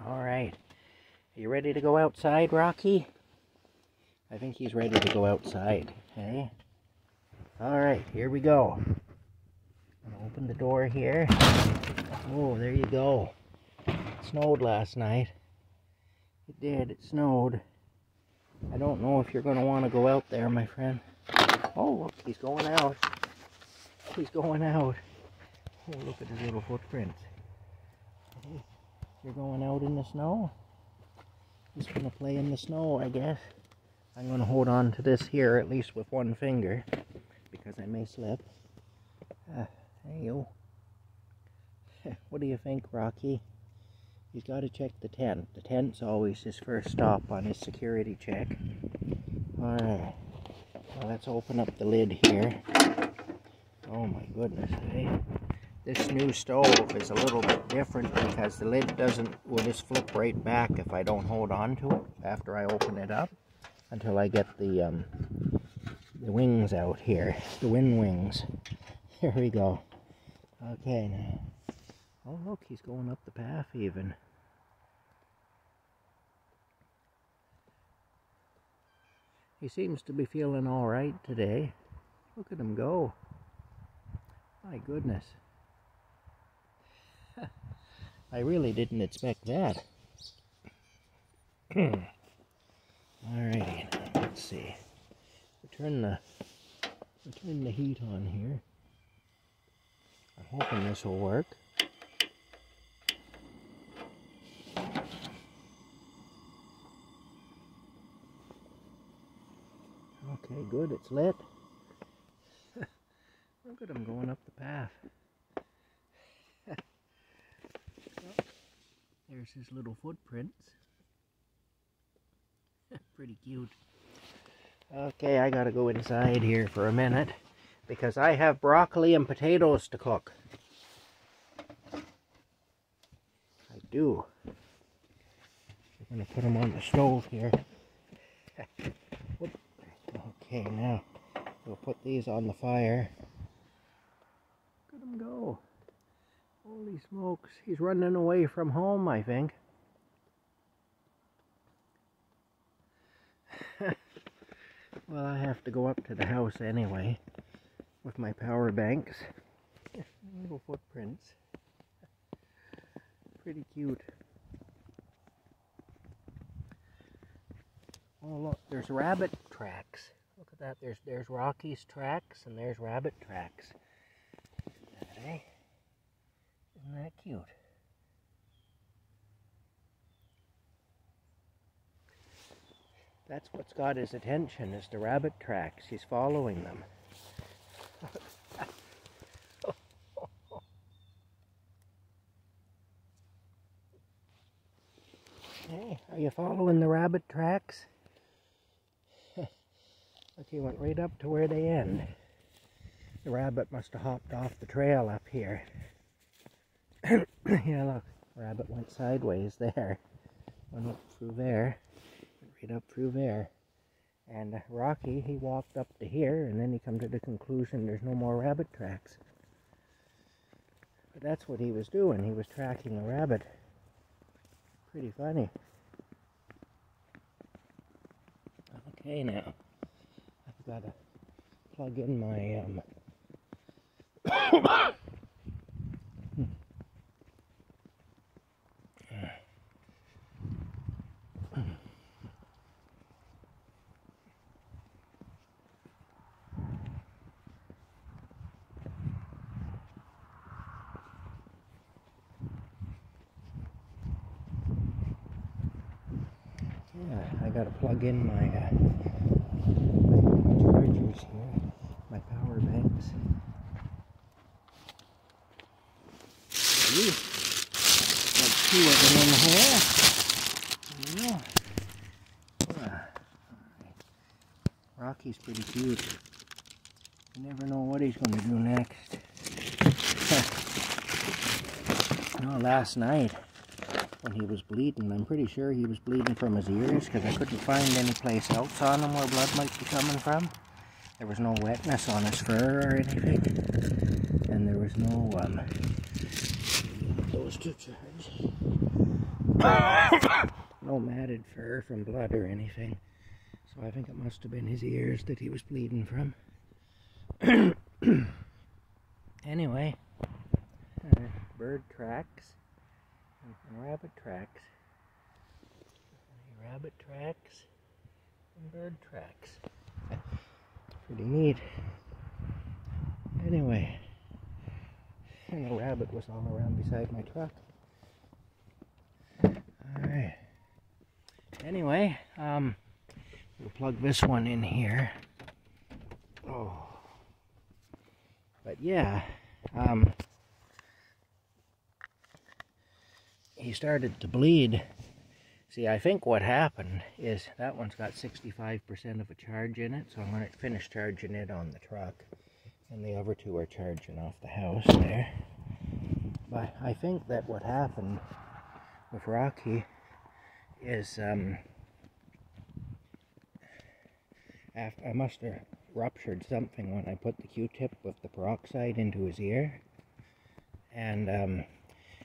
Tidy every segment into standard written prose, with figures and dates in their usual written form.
Alright. Are you ready to go outside, Rocky? I think he's ready to go outside. Hey? Alright, here we go. I'm gonna open the door here. Oh, there you go. It snowed last night. It did, it snowed. I don't know if you're gonna want to go out there, my friend. Oh, look, he's going out. He's going out. Oh, look at his little footprints. Hey, you're going out in the snow? He's gonna play in the snow, I guess. I'm gonna hold on to this here, at least with one finger, because I may slip. Hey, yo. What do you think, Rocky? He's got to check the tent. The tent's always his first stop on his security check. Alright. Well, let's open up the lid here. Oh my goodness, eh? This new stove is a little bit different because the lid will just flip right back if I don't hold on to it after I open it up until I get the wings out here, the wind wings. Here we go. Okay, now. Oh, look, he's going up the path even. He seems to be feeling all right today. Look at him go. My goodness. I really didn't expect that. Alrighty, let's see. Turn the heat on here. I'm hoping this will work. Okay, good, it's lit. Look at him going up the path. There's his little footprints. Pretty cute. Okay, I gotta go inside here for a minute because I have broccoli and potatoes to cook. I do. I'm gonna put them on the stove here. Okay, now we'll put these on the fire. Look at him go. Holy smokes, he's running away from home, I think. Well, I have to go up to the house anyway with my power banks. Little footprints. Pretty cute. Oh, look, there's rabbit tracks. Look at that. There's Rocky's tracks and there's rabbit tracks. Eh? Isn't that cute? That's what's got his attention, is the rabbit tracks. He's following them. Hey, are you following the rabbit tracks? Look, he went right up to where they end. The rabbit must have hopped off the trail up here. Yeah, look, rabbit went sideways there. Went up through there. Right up through there. And Rocky, he walked up to here, and then he come to the conclusion there's no more rabbit tracks. But that's what he was doing. He was tracking a rabbit. Pretty funny. Okay, now I've got to plug in my I got to plug in my chargers here, my power banks. Got 2 of them in here. Yeah. Rocky's pretty cute. You never know what he's going to do next. Last night, when he was bleeding, I'm pretty sure he was bleeding from his ears because I couldn't find any place else on him where blood might be coming from. There was no wetness on his fur or anything, and there was no those 2 charges. No matted fur from blood or anything. So I think it must have been his ears that he was bleeding from. Anyway, bird tracks and rabbit tracks. Rabbit tracks and bird tracks. Pretty neat. Anyway, and the rabbit was all around beside my truck. Alright. Anyway, we'll plug this one in here. Oh. But yeah, he started to bleed. See, I think what happened is that one's got 65% of a charge in it, so I'm going to finish charging it on the truck. And the other two are charging off the house there. But I think that what happened with Rocky is I must have ruptured something when I put the Q-tip with the peroxide into his ear. And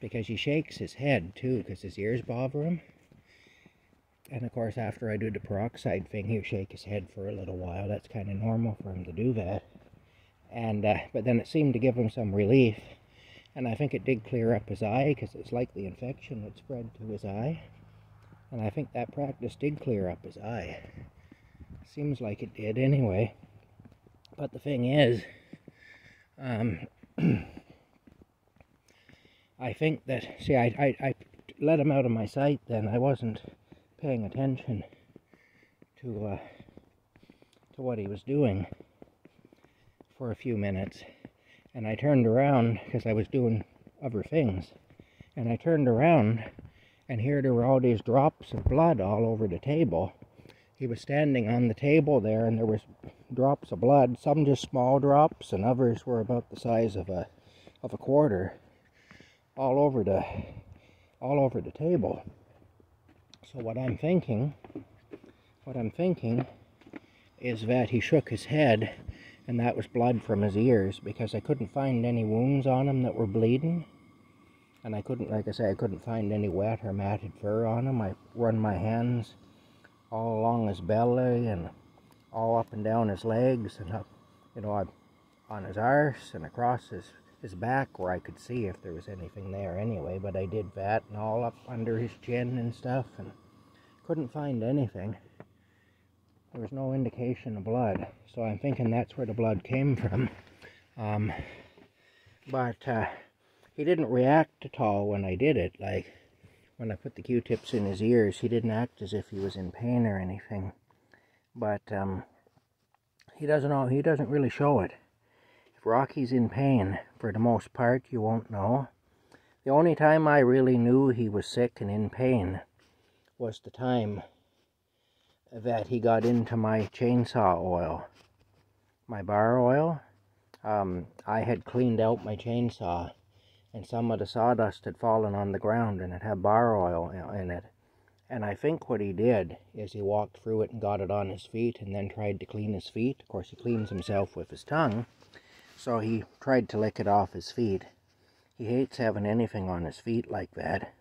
because he shakes his head too, because his ears bother him. And of course, after I do the peroxide thing, he'll shake his head for a little while. That's kind of normal for him to do that. And but then it seemed to give him some relief. And I think it did clear up his eye, because it's like the infection had spread to his eye. And I think that practice did clear up his eye. Seems like it did anyway. But the thing is, I think that, see, I let him out of my sight then. I wasn't paying attention to what he was doing for a few minutes. And I turned around, because I was doing other things. And I turned around, and here there were all these drops of blood all over the table. He was standing on the table there, and there was drops of blood, some just small drops, and others were about the size of a quarter, all over the table. So what I'm thinking is that he shook his head, and that was blood from his ears, because I couldn't find any wounds on him that were bleeding. And I couldn't, like I say, I couldn't find any wet or matted fur on him. I run my hands all along his belly and all up and down his legs and up, on his arse and across his back where I could see if there was anything there anyway. But I did that, and all up under his chin and stuff, and couldn't find anything. There was no indication of blood, so I'm thinking that's where the blood came from. But he didn't react at all when I did it. Like, when I put the Q-tips in his ears, he didn't act as if he was in pain or anything. But he doesn't really show it. If Rocky's in pain, for the most part, you won't know. The only time I really knew he was sick and in pain was the time that he got into my chainsaw oil, my bar oil. I had cleaned out my chainsaw, and some of the sawdust had fallen on the ground, and it had bar oil in it. And I think what he did is he walked through it and got it on his feet, and then tried to clean his feet. Of course, he cleans himself with his tongue, so he tried to lick it off his feet. He hates having anything on his feet like that,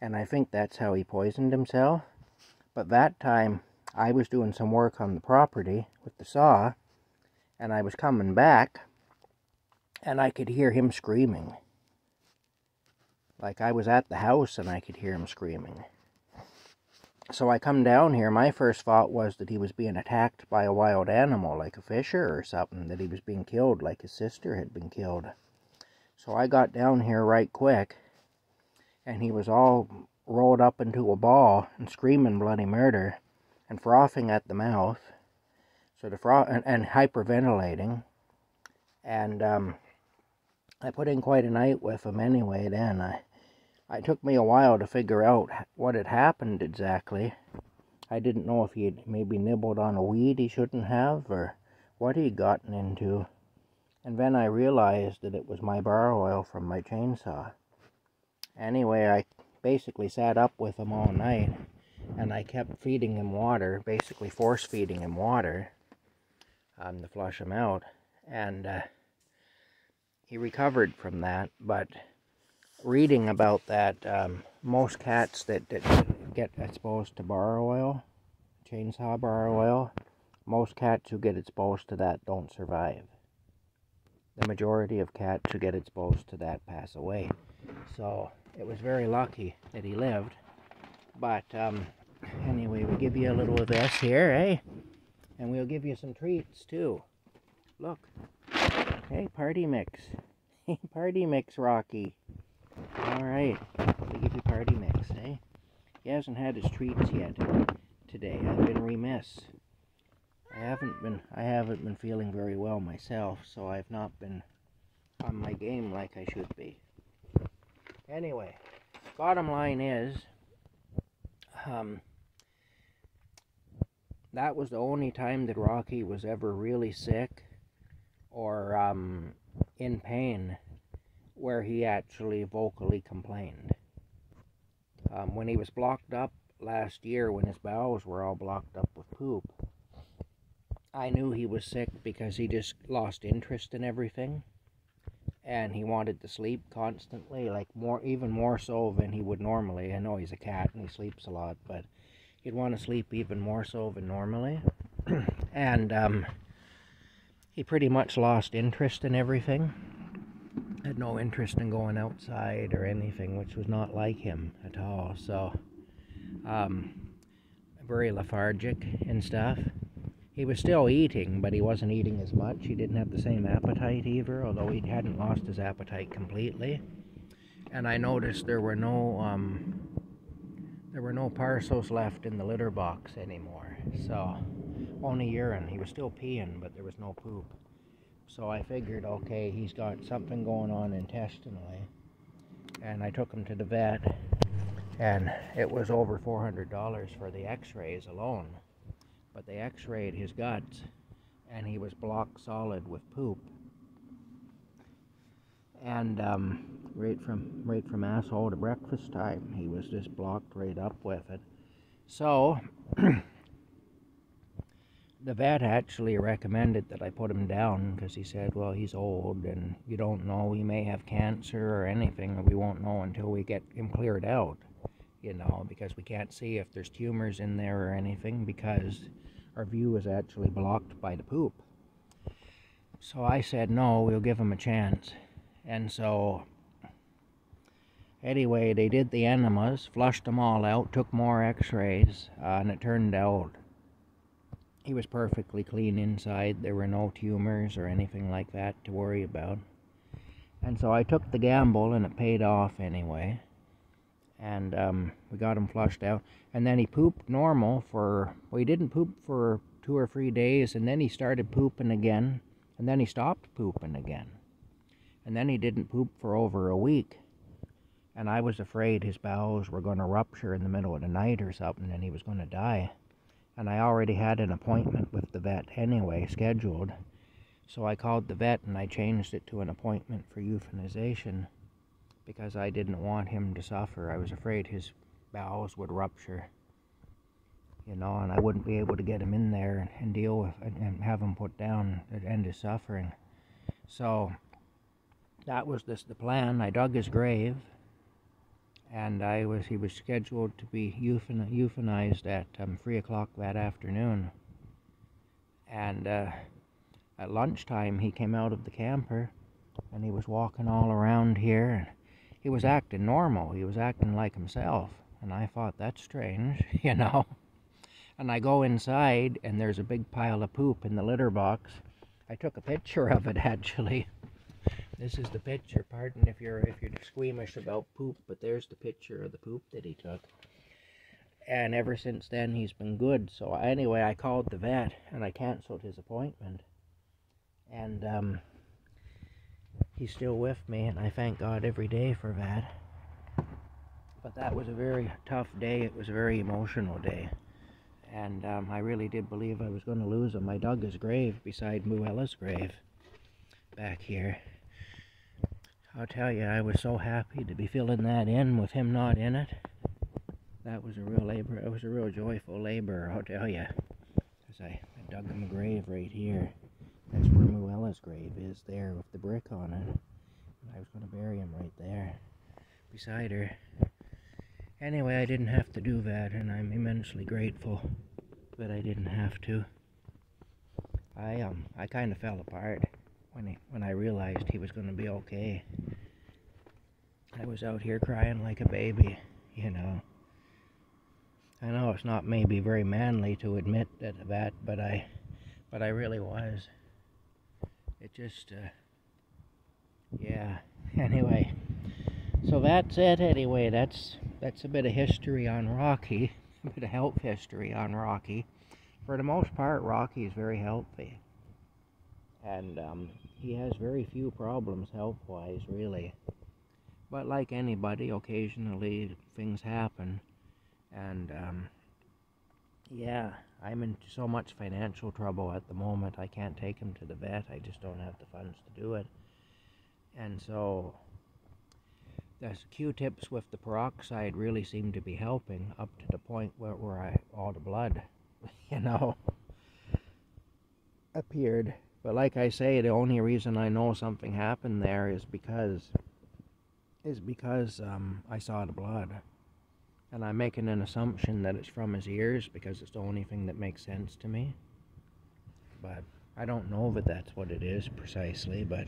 and I think that's how he poisoned himself. But that time, I was doing some work on the property with the saw, and I was coming back, and I could hear him screaming. Like I was at the house, and I could hear him screaming. So I come down here. My first thought was that he was being attacked by a wild animal, like a fisher or something, that he was being killed like his sister had been killed. So I got down here right quick, and he was all rolled up into a ball and screaming bloody murder and frothing at the mouth, so and hyperventilating. And I put in quite a night with him anyway then. It took me a while to figure out what had happened exactly. I didn't know if he had maybe nibbled on a weed he shouldn't have, or what he'd gotten into. And then I realized that it was my bar oil from my chainsaw. Anyway, I basically sat up with him all night, and I kept feeding him water, basically force feeding him water to flush him out. And he recovered from that, but reading about that. Most cats that get exposed to bar oil, chainsaw bar oil, most cats who get exposed to that don't survive. The majority of cats who get exposed to that pass away. So it was very lucky that he lived. But anyway, we give you a little of this here, eh? And we'll give you some treats too. Look. Hey, party mix. Party mix, Rocky. Alright, we give you party mix, eh? He hasn't had his treats yet today. I've been remiss. I haven't been feeling very well myself, so I've not been on my game like I should be. Anyway, bottom line is, that was the only time that Rocky was ever really sick or in pain where he actually vocally complained. When he was blocked up last year, when his bowels were all blocked up with poop, I knew he was sick because he just lost interest in everything, and he wanted to sleep constantly, like even more so than he would normally. I know he's a cat and he sleeps a lot, but he'd want to sleep even more so than normally. And he pretty much lost interest in everything. Had no interest in going outside or anything, which was not like him at all. So very lethargic and stuff. He was still eating, but he wasn't eating as much. He didn't have the same appetite either, although he hadn't lost his appetite completely. And I noticed there were no parcels left in the litter box anymore. So only urine. He was still peeing, but there was no poop. So I figured, okay, he's got something going on intestinally. And I took him to the vet, and it was over $400 for the x-rays alone. But they x-rayed his guts, and he was block solid with poop. And right from asshole to breakfast time, he was just blocked right up with it. So the vet actually recommended that I put him down because he said, well, he's old and you don't know, he may have cancer or anything, and we won't know until we get him cleared out, you know, because we can't see if there's tumors in there or anything because our view is actually blocked by the poop. So I said, no, we'll give him a chance. And so anyway, they did the enemas, flushed them all out, took more x-rays, and it turned out he was perfectly clean inside. There were no tumors or anything like that to worry about. And so I took the gamble, and it paid off anyway. And we got him flushed out. And then he pooped normal well, he didn't poop for 2 or 3 days, and then he started pooping again, and then he stopped pooping again. And then he didn't poop for over a week. And I was afraid his bowels were going to rupture in the middle of the night or something, and he was going to die. And I already had an appointment with the vet anyway, scheduled. So I called the vet and I changed it to an appointment for euthanization because I didn't want him to suffer. I was afraid his bowels would rupture, you know, and I wouldn't be able to get him in there and deal with and have him put down and end his suffering. So that was the plan. I dug his grave. And he was scheduled to be euthanized at 3 o'clock that afternoon. And at lunchtime, he came out of the camper, and he was walking all around here. And he was acting normal. He was acting like himself. And I thought, that's strange, you know. And I go inside, and there's a big pile of poop in the litter box. I took a picture of it, actually. This is the picture. Pardon if you're squeamish about poop, but there's the picture of the poop that he took. And ever since then, he's been good. So anyway, I called the vet, and I canceled his appointment. And he's still with me, and I thank God every day for that. But that was a very tough day. It was a very emotional day. And I really did believe I was going to lose him. I dug his grave beside Muella's grave back here. I'll tell you, I was so happy to be filling that in with him not in it. That was a real labor. It was a real joyful labor, I'll tell you. Because I dug him a grave right here. That's where Muella's grave is, there with the brick on it. And I was going to bury him right there. beside her. Anyway, I didn't have to do that, and I'm immensely grateful that I didn't have to. I kind of fell apart when I realized he was going to be okay. I was out here crying like a baby, you know. I know it's not maybe very manly to admit that, but I really was. It just, yeah. Anyway, so that's it. Anyway, that's a bit of history on Rocky, a bit of health history on Rocky. For the most part, Rocky is very healthy, and he has very few problems health-wise, really. But like anybody, occasionally things happen, and yeah, I'm in so much financial trouble at the moment. I can't take him to the vet. I just don't have the funds to do it. And so the Q-tips with the peroxide really seem to be helping up to the point where all the blood, you know, appeared. But like I say, the only reason I know something happened there is because I saw the blood. And I'm making an assumption that it's from his ears because it's the only thing that makes sense to me. But I don't know that that's what it is precisely, but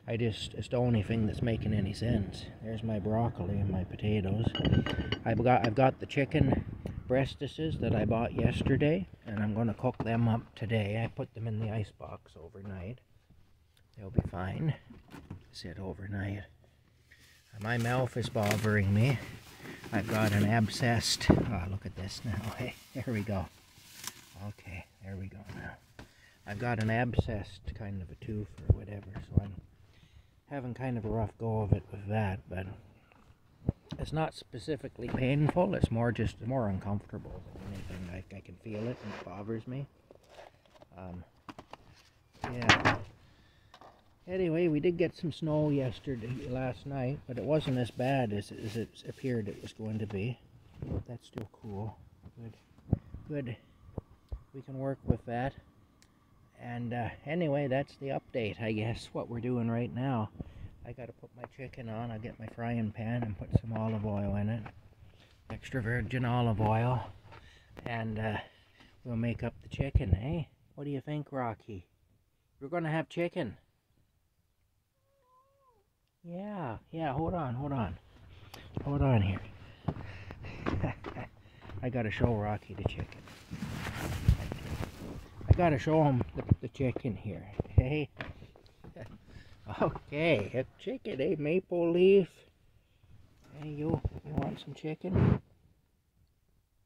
it's the only thing that's making any sense. There's my broccoli and my potatoes. I've got the chicken breastises that I bought yesterday, and I'm going to cook them up today. I put them in the icebox overnight. They'll be fine. Sit overnight. My mouth is bothering me. I've got an abscessed, look at this now. Hey, there we go. Okay, there we go now. I've got an abscessed kind of a tooth or whatever, so I'm having kind of a rough go of it with that, but it's not specifically painful. It's more uncomfortable than anything. I can feel it and it bothers me. Yeah. Anyway, we did get some snow last night, but it wasn't as bad as it appeared it was going to be. That's still cool. Good. We can work with that. And anyway, that's the update, I guess, what we're doing right now. I got to put my chicken on. I'll get my frying pan and put some olive oil in it. Extra virgin olive oil. And we'll make up the chicken, eh? What do you think, Rocky? We're going to have chicken. Yeah, hold on here. I gotta show Rocky the chicken. I gotta show him the chicken here. Hey. Okay, a chicken, eh? Maple leaf. Hey, you want some chicken?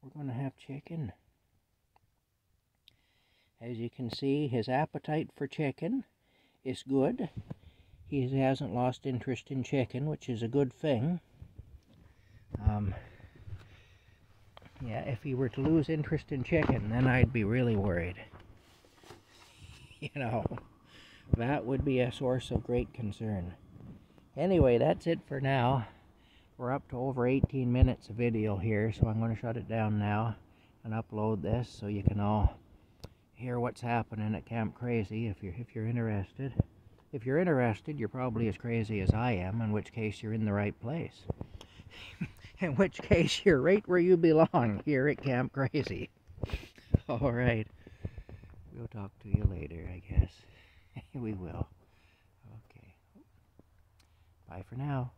We're gonna have chicken. As you can see, his appetite for chicken is good. He hasn't lost interest in chicken, which is a good thing. Yeah, if he were to lose interest in chicken, then I'd be really worried. You know, that would be a source of great concern. Anyway, that's it for now. We're up to over 18 minutes of video here, so I'm going to shut it down now and upload this so you can all hear what's happening at Camp Crazy if you're interested. If you're interested, you're probably as crazy as I am, in which case you're in the right place. In which case you're right where you belong, here at Camp Crazy. All right. We'll talk to you later, I guess. We will. Okay. Bye for now.